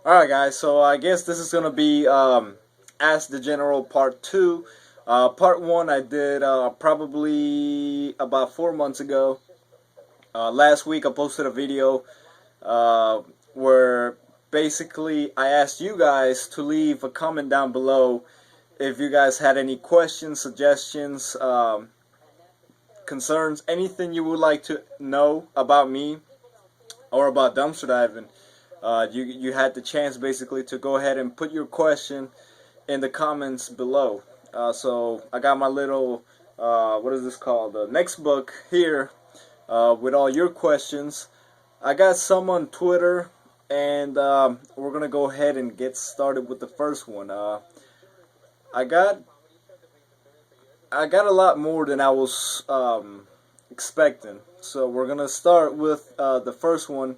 Alright guys, so I guess this is going to be Ask the General Part 2. Part 1 I did probably about 4 months ago. Last week I posted a video where basically I asked you guys to leave a comment down below if you guys had any questions, suggestions, concerns, anything you would like to know about me or about dumpster diving. You had the chance basically to go ahead and put your question in the comments below. So I got my little what is this called? The next book here with all your questions. I got some on Twitter, and we're gonna go ahead and get started with the first one. I got a lot more than I was expecting. So we're gonna start with the first one.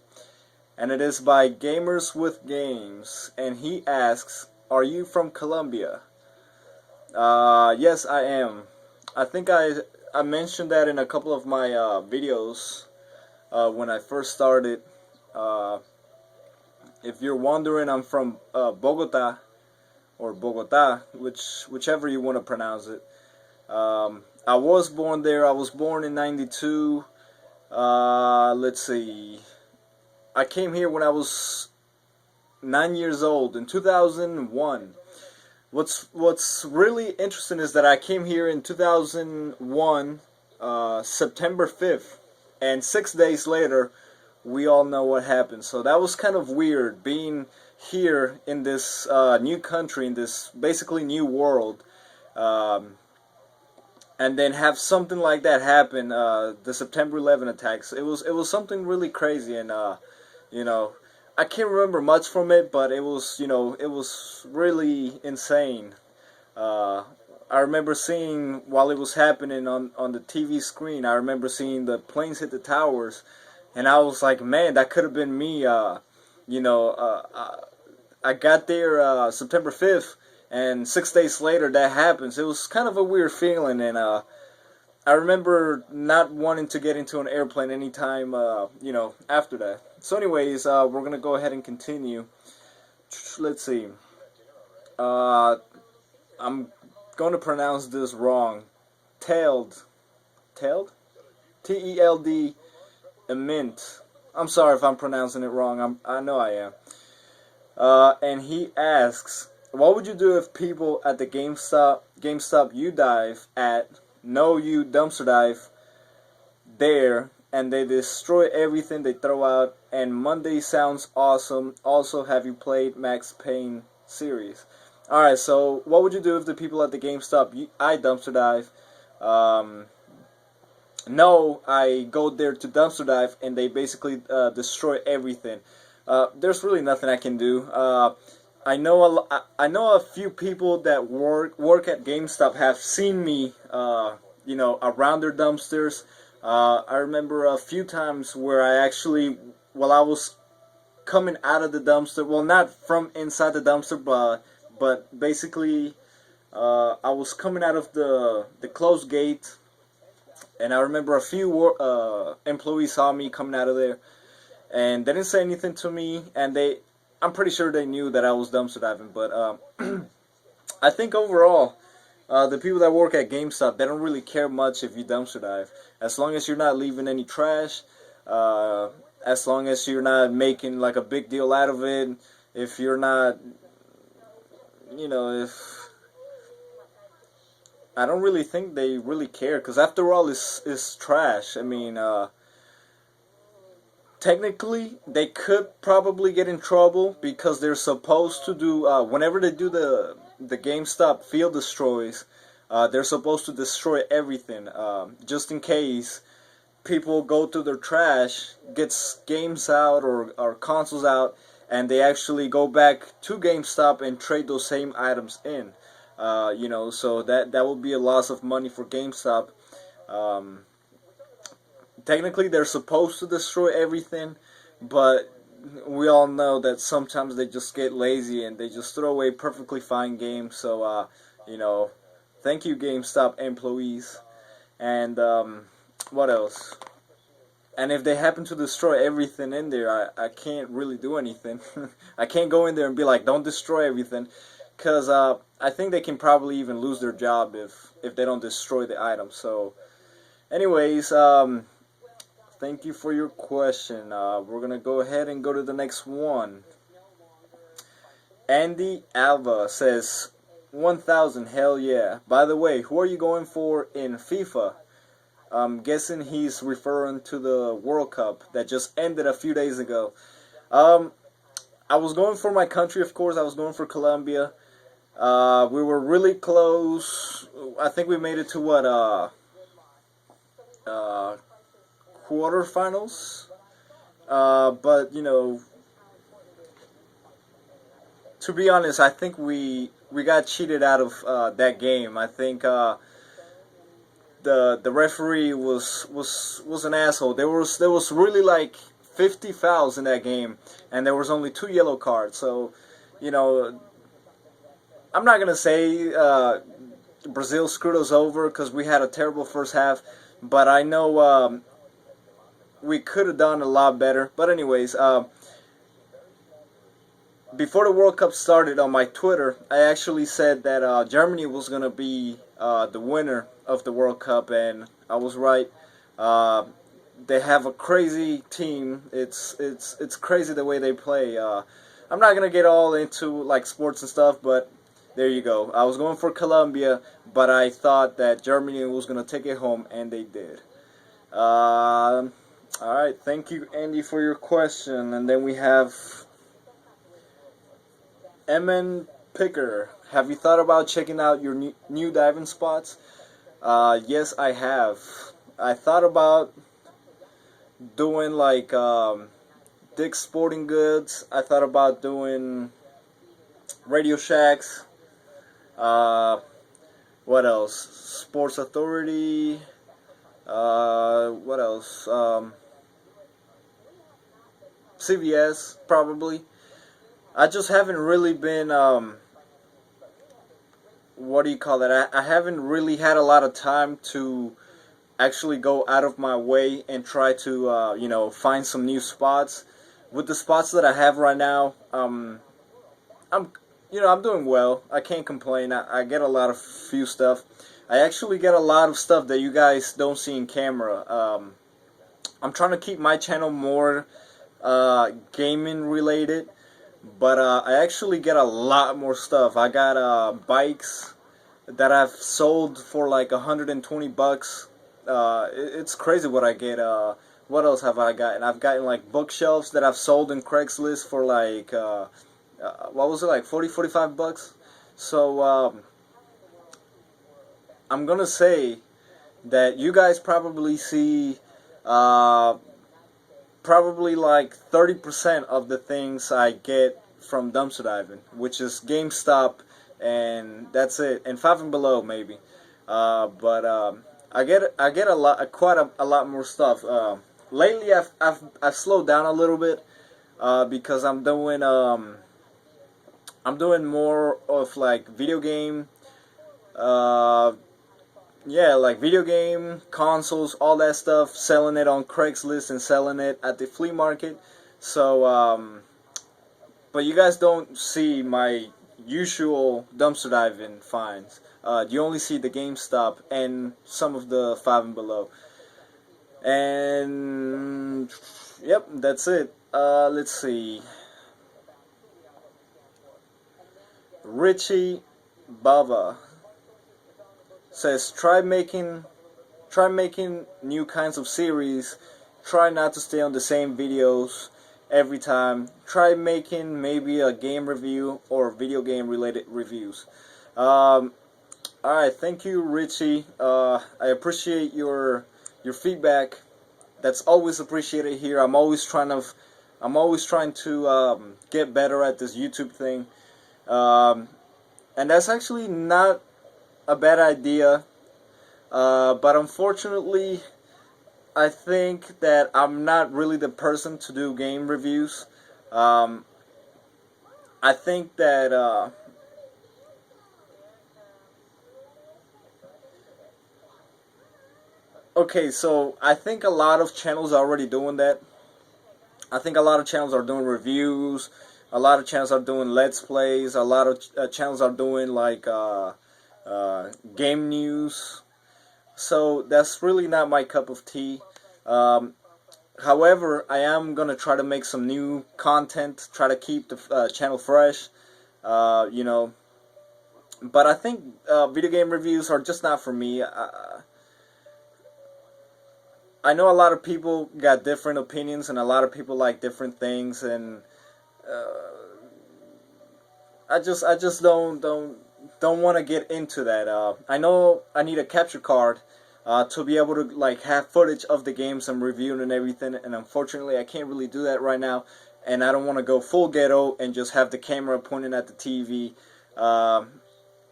And it is by Gamers with Games, and he asks, "Are you from Colombia?" Yes, I am. I think I mentioned that in a couple of my videos when I first started. If you're wondering, I'm from Bogota, or Bogota, whichever you want to pronounce it. I was born there. I was born in '92. Let's see. I came here when I was 9 years old in 2001. What's really interesting is that I came here in 2001, September 5th, and 6 days later, we all know what happened. So that was kind of weird being here in this new country, in this basically new world, and then have something like that happen. The September 11 attacks. It was something really crazy, and I can't remember much from it, but it was really insane. I remember seeing while it was happening on the TV screen. I remember seeing the planes hit the towers, and I was like, man, that could have been me. I got there September 5th, and 6 days later that happens. It was kind of a weird feeling, and I remember not wanting to get into an airplane anytime, after that. So anyways, we're going to go ahead and continue. Let's see. I'm going to pronounce this wrong. Tailed. Tailed? T-E-L-D, a mint. I'm sorry if I'm pronouncing it wrong. I know I am. And he asks, what would you do if people at the GameStop you dive at know you dumpster dive there, and they destroy everything they throw out? And Monday sounds awesome. Also, have you played Max Payne series? Alright, so what would you do if the people at the GameStop I dumpster dive no, I go there to dumpster dive, and they basically destroy everything? There's really nothing I can do. I know a few people that work at GameStop have seen me, around their dumpsters. I remember a few times where I actually, while I was coming out of the dumpster, well, not from inside the dumpster, but basically, I was coming out of the closed gate, and I remember a few employees saw me coming out of there, and they didn't say anything to me, and I'm pretty sure they knew that I was dumpster diving, but I think overall, the people that work at GameStop, they don't really care much if you dumpster dive, as long as you're not leaving any trash, as long as you're not making like a big deal out of it, if you're not, if I don't really think they really care, because after all, it's trash. I mean, technically, they could probably get in trouble because they're supposed to do, whenever they do the GameStop field destroys, they're supposed to destroy everything, just in case people go through their trash, gets games out or consoles out, and they actually go back to GameStop and trade those same items in. So that would be a loss of money for GameStop. Technically, they're supposed to destroy everything, but we all know that sometimes they just get lazy and they just throw away perfectly fine games. So, thank you, GameStop employees. And what else? and if they happen to destroy everything in there, I can't really do anything. I can't go in there and be like, don't destroy everything, because I think they can probably even lose their job if they don't destroy the item. So, anyways, thank you for your question. We're gonna go ahead and go to the next one. Andy Alva says 1,000. Hell yeah. By the way, who are you going for in FIFA? I'm guessing he's referring to the World Cup that just ended a few days ago. Um, I was going for my country, of course. I was going for Colombia. We were really close. I think we made it to what uh, quarterfinals. But you know, to be honest, I think we got cheated out of that game. I think the referee was an asshole. There was really like 50 fouls in that game, and there was only 2 yellow cards. So, you know, I'm not gonna say Brazil screwed us over because we had a terrible first half, but I know we could have done a lot better. But anyways, before the World Cup started, on my Twitter, I actually said that Germany was gonna be the winner of the World Cup, and I was right. Uh, they have a crazy team. It's crazy the way they play. I'm not gonna get all into like sports and stuff, but there you go. I was going for Colombia, but I thought that Germany was gonna take it home, and they did. All right, thank you, Andy, for your question. And then we have Emin Picker. Have you thought about checking out your new diving spots? Yes, I have. I thought about doing like Dick's Sporting Goods. I thought about doing Radio Shacks. Uh, what else? Sports Authority. What else? CVS, probably. I just haven't really been, what do you call that? I haven't really had a lot of time to actually go out of my way and try to, find some new spots. With the spots that I have right now, I'm, I'm doing well. I can't complain. I get a lot of few stuff. I actually get a lot of stuff that you guys don't see in camera. I'm trying to keep my channel more gaming related, but I actually get a lot more stuff. I got bikes that I've sold for like $120. It's crazy what I get. What else have I gotten? I've gotten like bookshelves that I've sold in Craigslist for like what was it, like 45 bucks. So I'm gonna say that you guys probably see probably like 30% of the things I get from dumpster diving, which is GameStop, and that's it, and Five and Below maybe. But I get a lot, quite a lot more stuff. Lately, I've slowed down a little bit because I'm doing more of like video game. Uh, yeah, like video game consoles, all that stuff, selling it on Craigslist and selling it at the flea market. So but you guys don't see my usual dumpster diving finds. You only see the GameStop and some of the Five and Below. And yep, that's it. Let's see. Richie Bava says try making new kinds of series. Try not to stay on the same videos every time. Try making maybe a game review or video game related reviews. Alright, thank you, Richie. I appreciate your feedback. That's always appreciated here. I'm always trying to get better at this YouTube thing. And that's actually not a bad idea. But unfortunately, I think that I'm not really the person to do game reviews. I think that uh, Okay, so I think a lot of channels are already doing that. I think a lot of channels are doing reviews. A lot of channels are doing let's plays. A lot of channels are doing like game news. So that's really not my cup of tea. Um, However, I am gonna try to make some new content. Try to keep the channel fresh. You know, but I think video game reviews are just not for me. I know a lot of people got different opinions, and a lot of people like different things, and I just don't want to get into that. I know I need a capture card to be able to like have footage of the games I'm reviewing and everything, and unfortunately I can't really do that right now. And I don't want to go full ghetto and just have the camera pointing at the TV.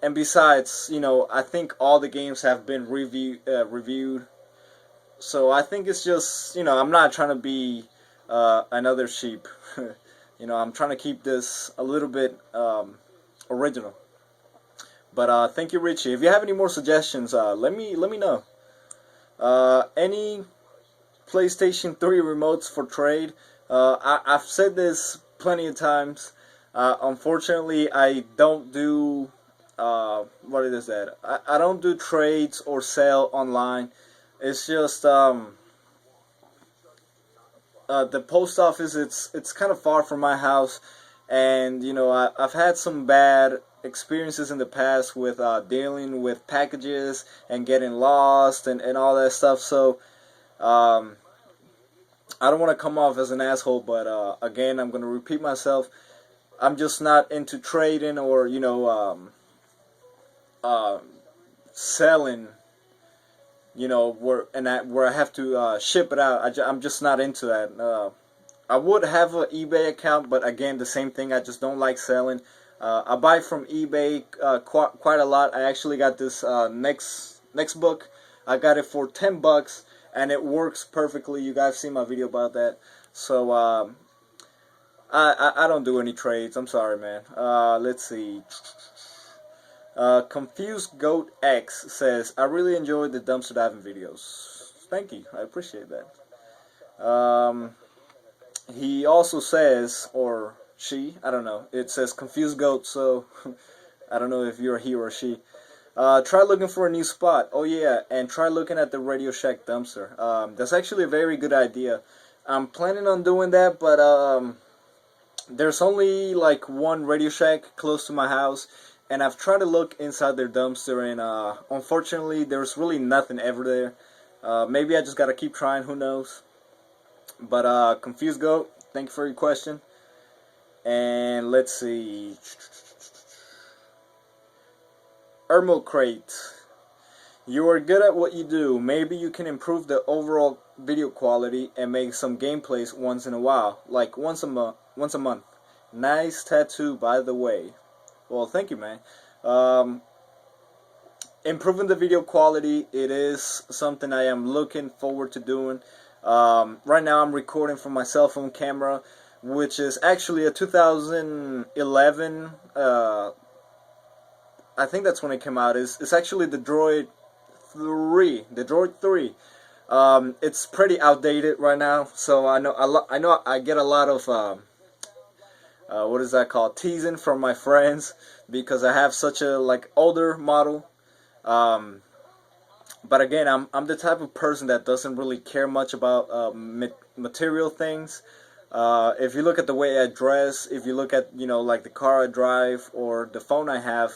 And besides, I think all the games have been reviewed, so I think it's just I'm not trying to be another sheep. I'm trying to keep this a little bit original. But thank you, Richie. If you have any more suggestions, let me know. Any PlayStation 3 remotes for trade? I've said this plenty of times. Unfortunately, I don't do what is that? I don't do trades or sell online. It's just the post office. It's kind of far from my house, and I've had some bad experiences in the past with dealing with packages and getting lost and all that stuff. So I don't want to come off as an asshole, but again, I'm going to repeat myself. I'm just not into trading or selling. Where I have to ship it out. I'm just not into that. I would have an eBay account, but again, the same thing. I just don't like selling. I buy from eBay quite a lot. I actually got this next book. I got it for $10, and it works perfectly. You guys see my video about that. So I don't do any trades. I'm sorry, man. Let's see. Confused Goat X says, I really enjoyed the dumpster diving videos. Thank you. I appreciate that. He also says, or she, I don't know. It says Confused Goat, so I don't know if you're he or she. Try looking for a new spot. Oh yeah, and try looking at the Radio Shack dumpster. That's actually a very good idea. I'm planning on doing that, but there's only like one Radio Shack close to my house, and I've tried to look inside their dumpster, and unfortunately, there's really nothing ever there. Maybe I just gotta keep trying. Who knows? But Confused Goat, thank you for your question. And let's see. Ermo Crate. You are good at what you do. Maybe you can improve the overall video quality and make some gameplays once in a while, like once a month. Nice tattoo, by the way. Well, thank you, man. Improving the video quality, it is something I am looking forward to doing. Right now I'm recording from my cell phone camera, which is actually a 2011, I think that's when it came out. It's actually the Droid 3. The Droid 3. It's pretty outdated right now, so I know I get a lot of what is that called? Teasing from my friends because I have such a older model. But again, I'm the type of person that doesn't really care much about material things. If you look at the way I dress, if you look at like the car I drive or the phone I have,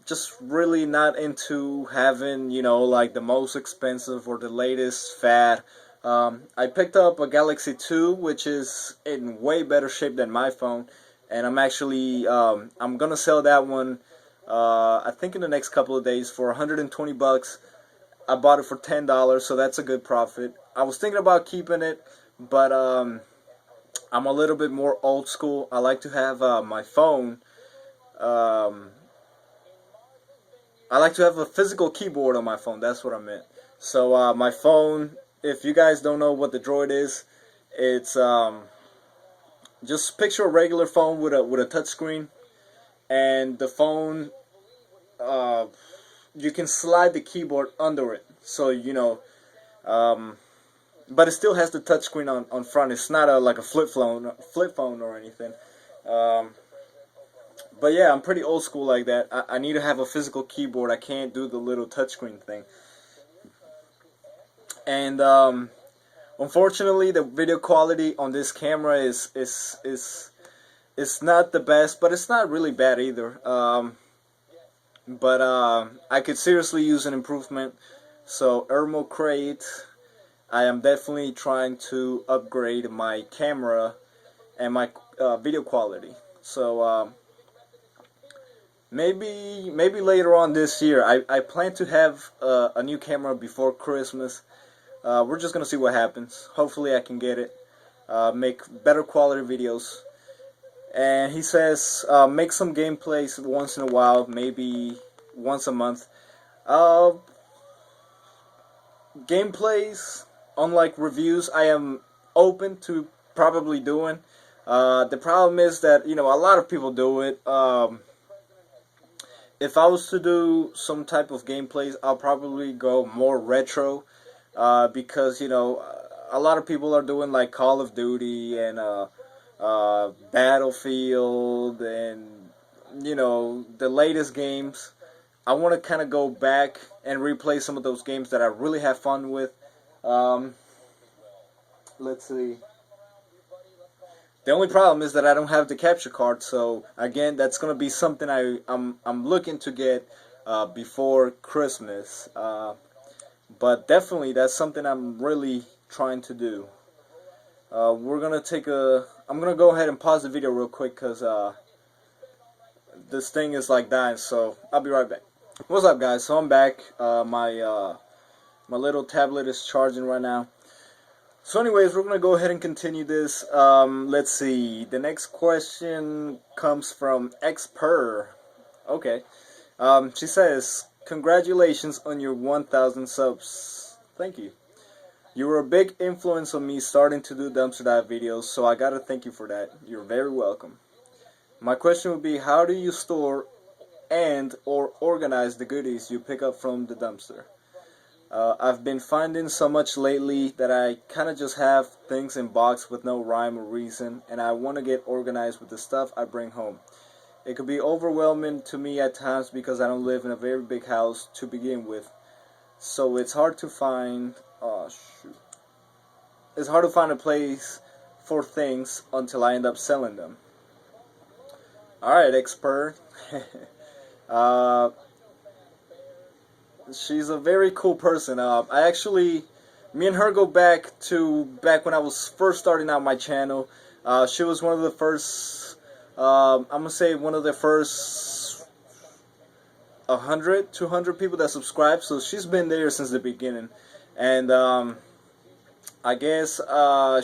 just really not into having like the most expensive or the latest fad. I picked up a Galaxy 2, which is in way better shape than my phone, and I'm actually I'm gonna sell that one. I think in the next couple of days for $120. I bought it for $10, so that's a good profit. I was thinking about keeping it, but I'm a little bit more old school. I like to have my phone. I like to have a physical keyboard on my phone. That's what I meant. So my phone, if you guys don't know what the Droid is, it's just picture a regular phone with a touch screen, and the phone you can slide the keyboard under it. So but it still has the touchscreen on front. It's not like a flip phone or anything. Um, but yeah, I'm pretty old school like that. I need to have a physical keyboard. I can't do the little touchscreen thing. And unfortunately, the video quality on this camera is not the best, but it's not really bad either. But I could seriously use an improvement. So Ermo Crate, I am definitely trying to upgrade my camera and my video quality. So maybe later on this year, I plan to have a new camera before Christmas. We're just gonna see what happens. Hopefully I can get it. Make better quality videos. And he says make some gameplays once in a while, maybe once a month. Gameplays, unlike reviews, I am open to probably doing. The problem is that a lot of people do it. If I was to do some type of gameplays, I'll probably go more retro, because a lot of people are doing like Call of Duty and Battlefield and the latest games. I want to kind of go back and replay some of those games that I really have fun with. Let's see. The only problem is that I don't have the capture card, so again, that's gonna be something I'm looking to get before Christmas. But definitely, that's something I'm really trying to do. I'm gonna go ahead and pause the video real quick because this thing is like dying. So I'll be right back. What's up, guys? So I'm back. My little tablet is charging right now. So anyways, we're going to go ahead and continue this. Let's see. The next question comes from XPer. Okay. She says, congratulations on your 1,000 subs. Thank you. You were a big influence on me starting to do dumpster dive videos, so I got to thank you for that. You're very welcome. My question would be, how do you store and or organize the goodies you pick up from the dumpster? I've been finding so much lately that I kind of just have things in box with no rhyme or reason, and I want to get organized with the stuff I bring home. It could be overwhelming to me at times because I don't live in a very big house to begin with, so it's hard to find. It's hard to find a place for things until I end up selling them. All right, expert. She's a very cool person. Me and her go back when I was first starting out my channel. She was one of the first, I'm gonna say one of the first 100, 200 people that subscribed. So she's been there since the beginning, and I guess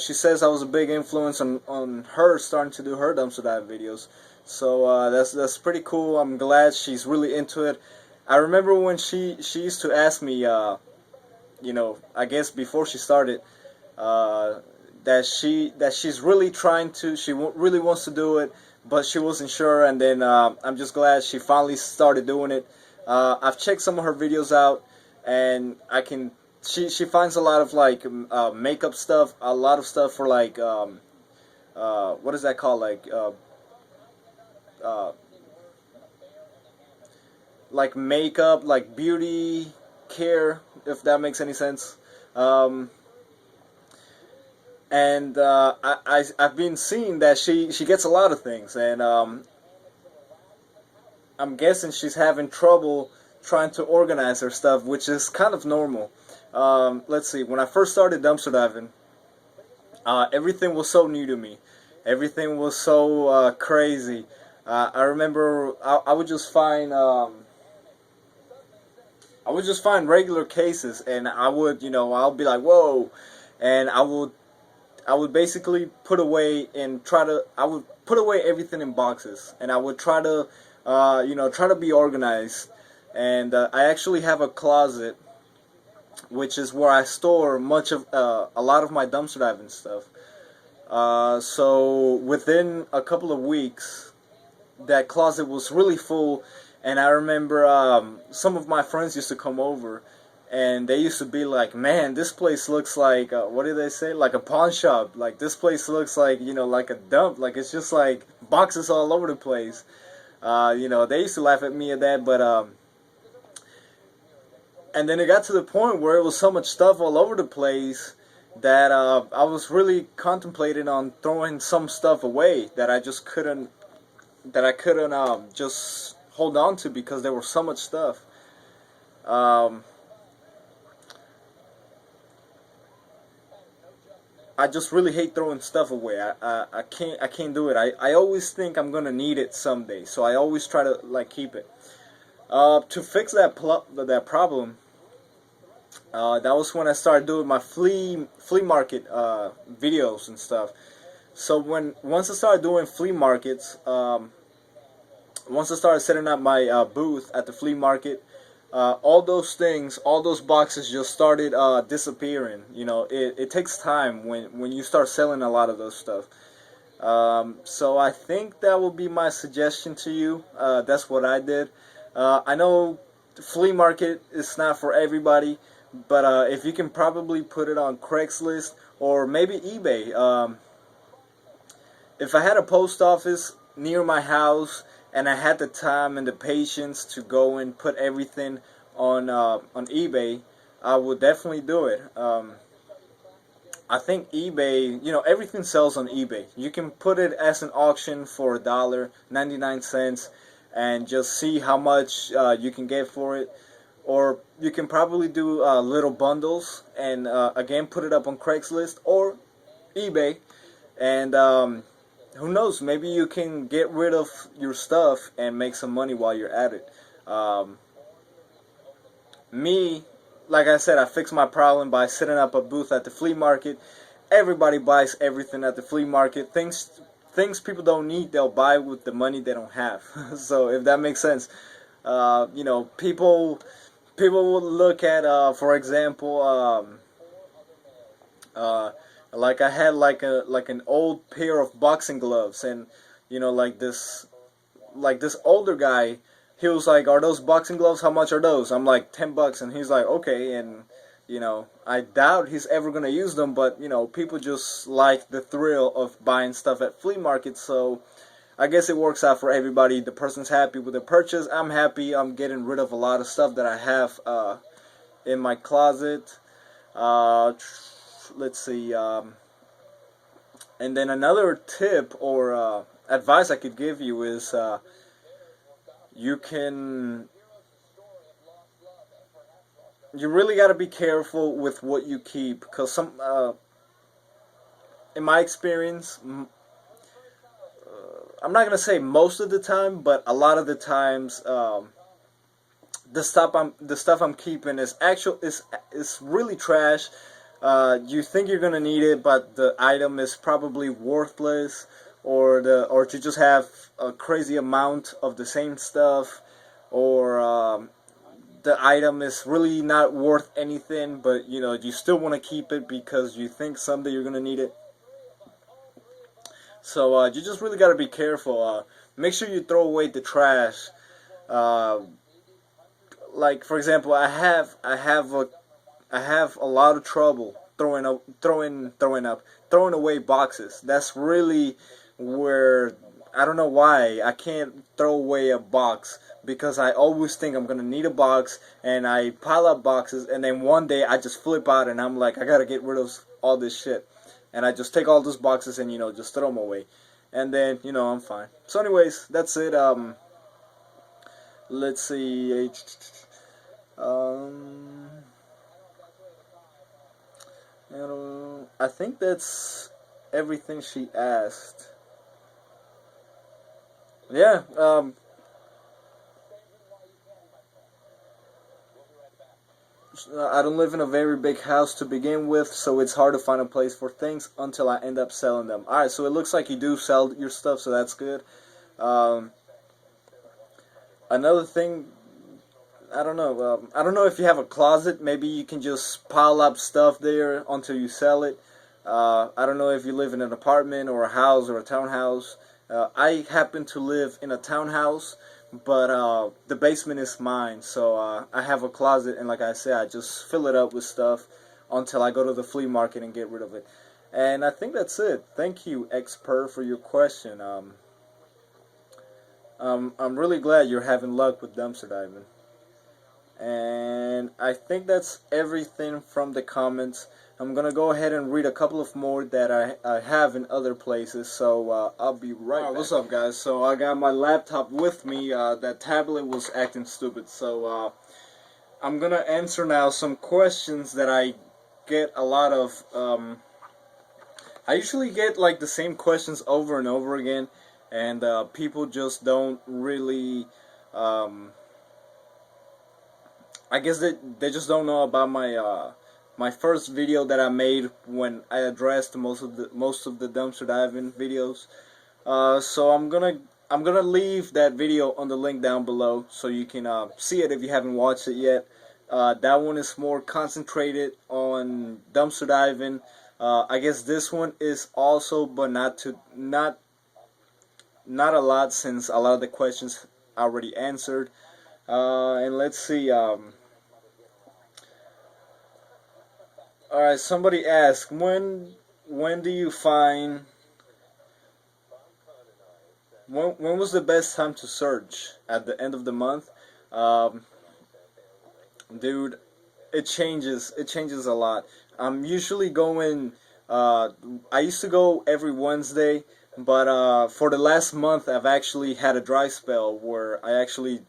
she says I was a big influence on her starting to do her dumpster dive videos. So that's pretty cool. I'm glad she's really into it. I remember when she used to ask me, I guess before she started, that she's really trying to, really wants to do it, but she wasn't sure. And then I'm just glad she finally started doing it. I've checked some of her videos out, and she finds a lot of like makeup stuff, a lot of stuff for like what is that called, like makeup, like beauty care, if that makes any sense. And I've been seeing that she gets a lot of things, and I'm guessing she's having trouble trying to organize her stuff, which is kind of normal. Let's see, when I first started dumpster diving, everything was so new to me. Everything was so crazy. I remember I would just find regular cases, and I would, I'll be like, whoa, and I would basically put away everything in boxes, and I would try to, try to be organized. And I actually have a closet, which is where I store a lot of my dumpster diving stuff. So within a couple of weeks, that closet was really full. And I remember some of my friends used to come over, and they used to be like, man, this place looks like what do they say, like a pawn shop. Like this place looks like, like a dump. Like it's just like boxes all over the place. They used to laugh at me at that, but and then it got to the point where it was so much stuff all over the place that I was really contemplating on throwing some stuff away that I couldn't just hold on to because there was so much stuff. I just really hate throwing stuff away. I can't do it. I always think I'm gonna need it someday, so I always try to like keep it. To fix that problem, that was when I started doing my flea market videos and stuff. So once I started doing flea markets, once I started setting up my booth at the flea market, all those boxes just started disappearing. It takes time when you start selling a lot of those stuff. So I think that will be my suggestion to you. That's what I did. I know the flea market is not for everybody, but if you can probably put it on Craigslist or maybe eBay. If I had a post office near my house and I had the time and the patience to go and put everything on eBay, I would definitely do it. I think eBay, everything sells on eBay. You can put it as an auction for $1.99 and just see how much you can get for it. Or you can probably do little bundles and again put it up on Craigslist or eBay, and who knows, maybe you can get rid of your stuff and make some money while you're at it. Me, like I said, I fixed my problem by setting up a booth at the flea market. Everybody buys everything at the flea market. Things people don't need, they'll buy with the money they don't have. So if that makes sense, people will look at, for example, like I had like an old pair of boxing gloves, and like this older guy, he was like, "Are those boxing gloves? How much are those?" I'm like, $10, and he's like, "Okay." And I doubt he's ever gonna use them, but people just like the thrill of buying stuff at flea markets, so I guess it works out for everybody. The person's happy with the purchase. I'm happy. I'm getting rid of a lot of stuff that I have in my closet. Let's see. And then another tip or advice I could give you is you really got to be careful with what you keep, because in my experience, I'm not gonna say most of the time, but a lot of the times, the stuff I'm keeping is really trash. You think you're gonna need it, but the item is probably worthless, or you just have a crazy amount of the same stuff, or the item is really not worth anything, but you still want to keep it because you think someday you're gonna need it. So you just really gotta be careful. Make sure you throw away the trash. Like for example, I have a lot of trouble throwing away boxes. That's really where I don't know why I can't throw away a box, because I always think I'm gonna need a box, and I pile up boxes, and then one day I just flip out and I'm like, I gotta get rid of all this shit. And I just take all those boxes and just throw them away, and then I'm fine. So anyways, that's it. Let's see. I think that's everything she asked. Yeah. I don't live in a very big house to begin with, so it's hard to find a place for things until I end up selling them. Alright, so it looks like you do sell your stuff, so that's good. Another thing, I don't know. I don't know if you have a closet. Maybe you can just pile up stuff there until you sell it. I don't know if you live in an apartment or a house or a townhouse. I happen to live in a townhouse, but the basement is mine, so I have a closet, and like I said, I just fill it up with stuff until I go to the flea market and get rid of it. And I think that's it. Thank you, Xper, for your question. I'm really glad you're having luck with dumpster diving. And I think that's everything from the comments. I'm gonna go ahead and read a couple of more that I have in other places, so I'll be right back. What's up, guys? So I got my laptop with me. That tablet was acting stupid, so I'm gonna answer now some questions that I get a lot of. I usually get like the same questions over and over again, and people just don't really. I guess they just don't know about my first video that I made when I addressed most of the dumpster diving videos. So I'm gonna leave that video on the link down below so you can see it if you haven't watched it yet. That one is more concentrated on dumpster diving. I guess this one is also, but not a lot, since a lot of the questions I already answered. And let's see. Alright, somebody asked, when do you find, when was the best time to search? At the end of the month? Dude, it changes a lot. I'm usually going, I used to go every Wednesday, but for the last month I've actually had a dry spell where I actually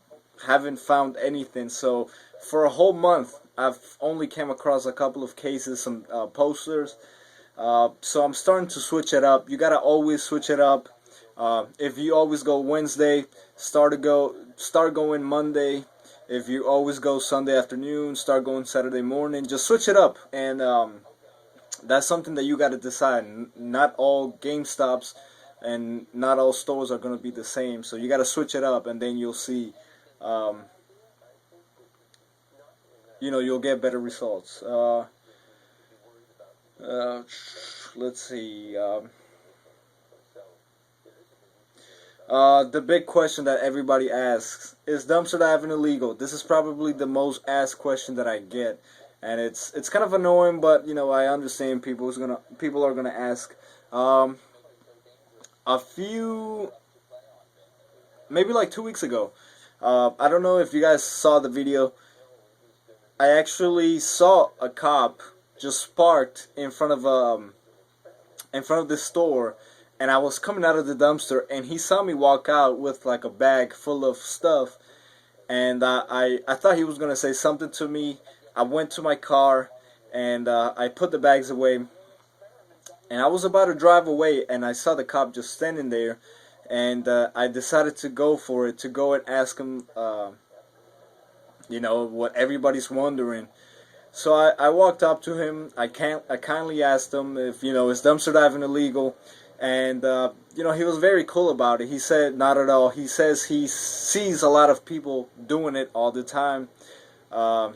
haven't found anything. So for a whole month I've only came across a couple of cases, some posters. So I'm starting to switch it up. You gotta always switch it up. If you always go Wednesday, start going Monday. If you always go Sunday afternoon, start going Saturday morning. Just switch it up, and that's something that you gotta decide. Not all GameStops and not all stores are gonna be the same, so you gotta switch it up, and then you'll see. You'll get better results. Let's see. The big question that everybody asks is dumpster diving illegal? This is probably the most asked question that I get, and it's kind of annoying, but I understand people are gonna ask. A few, maybe like 2 weeks ago. I don't know if you guys saw the video. I actually saw a cop just parked in front of this store, and I was coming out of the dumpster, and he saw me walk out with like a bag full of stuff, and I thought he was gonna say something to me. I went to my car, and I put the bags away, and I was about to drive away, and I saw the cop just standing there, and I decided to go for it, to go and ask him. What everybody's wondering. So I walked up to him. I kindly asked him if is dumpster diving illegal, and he was very cool about it. He said not at all. He says he sees a lot of people doing it all the time.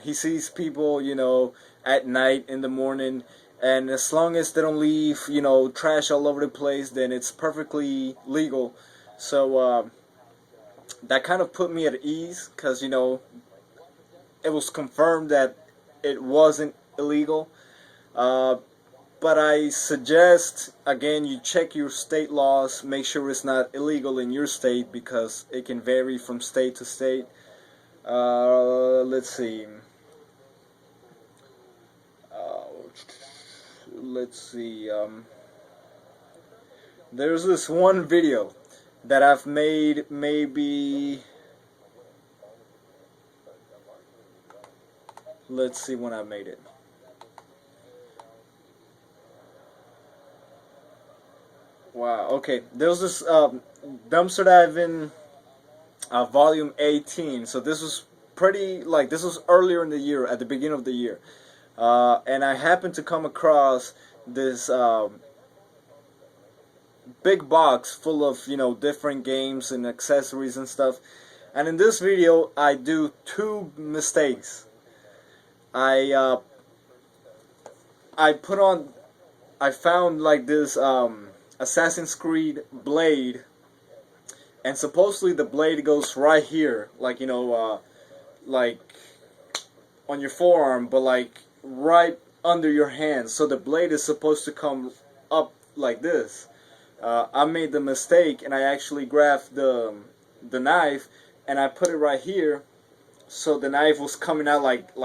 He sees people at night, in the morning, and as long as they don't leave trash all over the place, then it's perfectly legal. So that kind of put me at ease, because it was confirmed that it wasn't illegal. But I suggest, again, you check your state laws, make sure it's not illegal in your state, because it can vary from state to state. Let's see. There's this one video that I've made, maybe. Let's see when I made it. Wow, okay. There was this dumpster diving volume 18. So this was this was earlier in the year, at the beginning of the year. And I happened to come across this big box full of, different games and accessories and stuff. And in this video, I do two mistakes. I found like this Assassin's Creed blade and supposedly the blade goes right here, like like on your forearm, but like right under your hand. So the blade is supposed to come up like this. I made the mistake, and I actually grabbed the knife, and I put it right here, so the knife was coming out like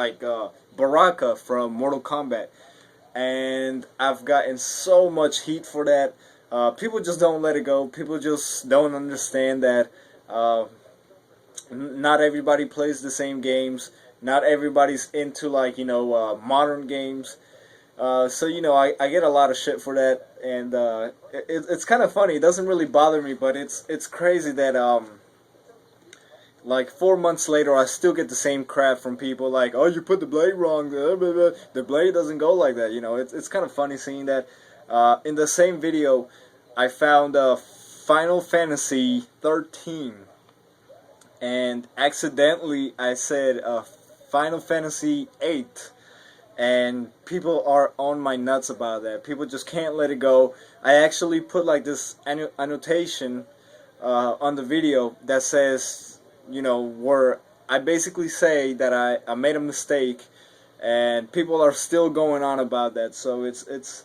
Baraka from Mortal Kombat. And I've gotten so much heat for that. People just don't let it go. People just don't understand that not everybody plays the same games. Not everybody's into like modern games. So I get a lot of shit for that, and it's kind of funny. It doesn't really bother me, but it's crazy that like 4 months later, I still get the same crap from people like, "Oh, you put the blade wrong. Blah, blah, blah. The blade doesn't go like that." It's kind of funny seeing that. In the same video, I found Final Fantasy 13, and accidentally I said Final Fantasy 8. And people are on my nuts about that. People just can't let it go. I actually put like this annotation on the video that says, where I basically say that I made a mistake, and people are still going on about that. So it's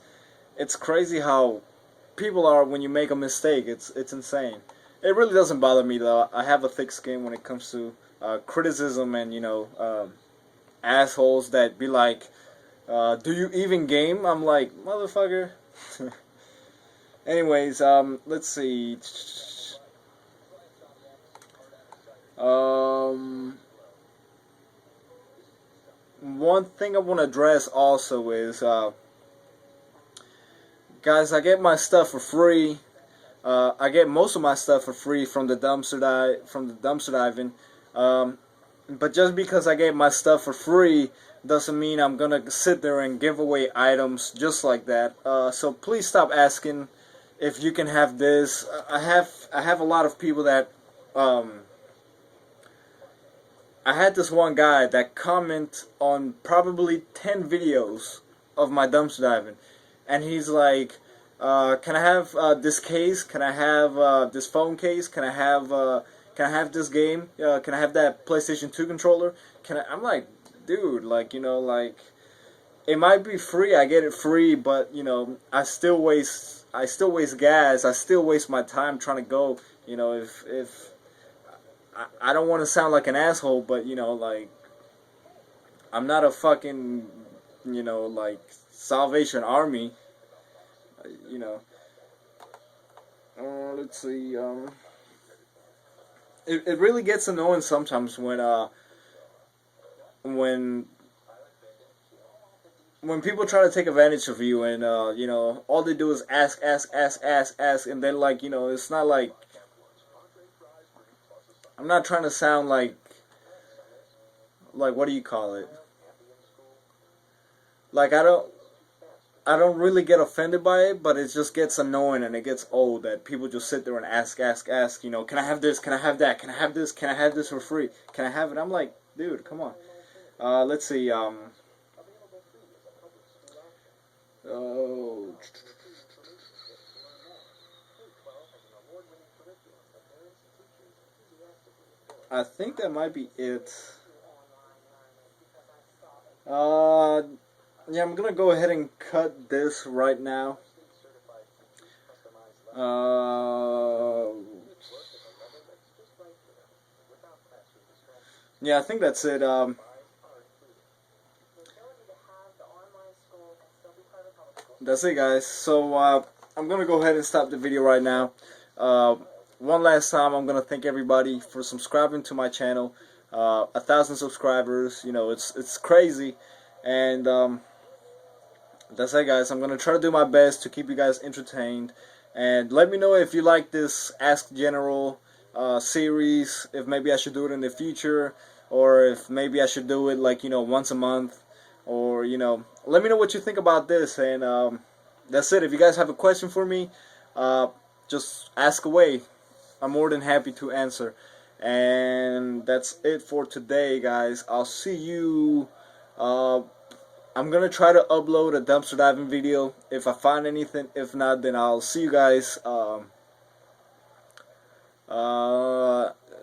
crazy how people are when you make a mistake. It's insane. It really doesn't bother me though. I have a thick skin when it comes to criticism and assholes that be like, do you even game? I'm like, motherfucker. Anyways, let's see. One thing I want to address also is, guys, I get my stuff for free. I get most of my stuff for free from the dumpster diving. But just because I get my stuff for free doesn't mean I'm gonna sit there and give away items just like that. So please stop asking if you can have this. I have a lot of people that I had this one guy that comment on probably 10 videos of my dumpster diving, and he's like, can I have this case? Can I have this phone case? Can I have this game? Can I have that PlayStation 2 controller? I'm like, dude, like, it might be free. I get it free, but I still waste gas. I still waste my time trying to go. If I don't want to sound like an asshole, but like, I'm not a fucking like Salvation Army. Let's see. It really gets annoying sometimes when people try to take advantage of you, and all they do is ask, and then like it's not like, I'm not trying to sound like what do you call it? Like I don't really get offended by it, but it just gets annoying and it gets old that people just sit there and ask. Can I have this? Can I have that? Can I have this? Can I have this for free? Can I have it? I'm like, dude, come on. Let's see. Oh. I think that might be it. Yeah, I'm gonna go ahead and cut this right now. Yeah, I think that's it. That's it, guys. So I'm gonna go ahead and stop the video right now. One last time, I'm gonna thank everybody for subscribing to my channel. 1,000 subscribers. It's crazy, and that's it, guys. I'm gonna try to do my best to keep you guys entertained, and let me know if you like this Ask General series. If maybe I should do it in the future, or if maybe I should do it like once a month, or let me know what you think about this. And that's it. If you guys have a question for me, just ask away. I'm more than happy to answer. And that's it for today, guys. I'll see you. I'm gonna try to upload a dumpster diving video if I find anything. If not, then I'll see you guys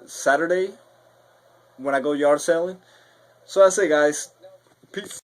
Saturday when I go yard selling. So that's it, guys. Peace.